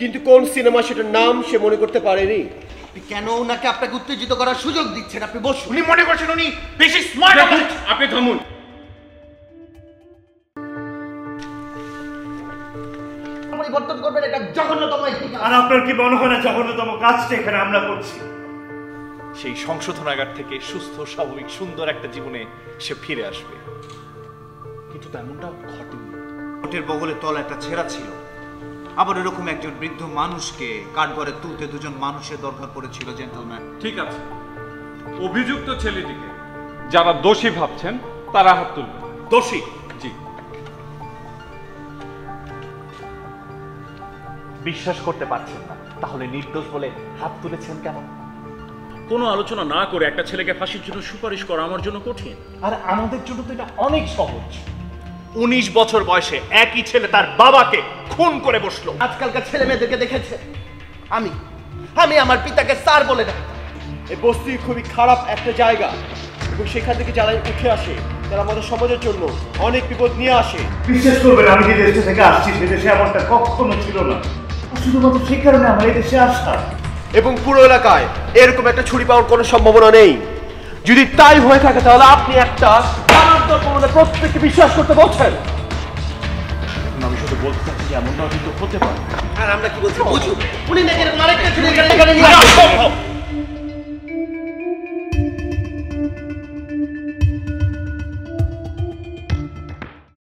কিন্তু কোন সিনেমা সেটার নাম সে মনে করতে পারেনি। কেন ওনাকে আপনাকে উত্তেজিত করার সুযোগ দিচ্ছেন? আপনি বসুন। উনি মনে করছেন উনি বেশি স্মার্ট। আপনি থামুন। পরিবর্তন করবেন, এটা জঘন্যতম একটি কাজ। আর আপনার কি মনে হয় না জঘন্যতম কাজটা এখানে আমরা করছি? সেই সংশোধনাগার থেকে সুস্থ স্বাভাবিক সুন্দর একটা জীবনে সে ফিরে আসবে, কিন্তু তেমনটা ঘটেনি। ওটের বগলে তলা একটা ছেঁড়া ছিল, আবার এরকম একজন বৃদ্ধ মানুষকে কাঠগড়ে তুলতে দুজন মানুষের দরকার পড়েছিল। জেন্টলম্যান, ঠিক আছে, অভিযুক্ত ছেলেটিকে যারা দোষী ভাবছেন তারা হাত তুলবেন। দোষী? জি। বিশ্বাস করতে পারছেন না, তাহলে নির্দোষ বলে হাত তুলেছেন কেন? কোনো আলোচনা না করে একটা ছেলেকে ফাঁসির জন্য সুপারিশ করা আমার জন্য কঠিন। আর আমাদের জন্য তো এটা অনেক সহজ। 19 বছর বয়সে একই ছেলে তার বাবাকে খুন করে বসলো। আজকালকার ছেলে মেয়েদেরকে দেখেছে? আমি আমার পিতাকে স্যার বলে ডাকতাম। এই বস্তি খুবই খারাপ একটা জায়গা, এবং সেখান থেকে যারা উঠে আসে তারা আমাদের সমাজের জন্য অনেক বিপদ নিয়ে আসে। বিশ্বাস করবেন, আমি যে দেশটা থেকে আসছি সে দেশে এমনটা কখনো ছিল না। শুধুমাত্র সেই কারণে আমার এই দেশে আসা। এবং পুরো এলাকায় এরকম একটা ছুরি পাওয়ার কোনো সম্ভাবনা নেই। যদি তাই হয়ে থাকে তাহলে আপনি একটা প্রত্যেককে বিশ্বাস করতে বলছেন। আমি শুধু বলতে চাচ্ছি যে এমনটা কিন্তু হতে পারে। আর আমরা কি বলছি বুঝুন। উনি নাকি আরেকটা ছেলে এখানে নিয়ে আসেন।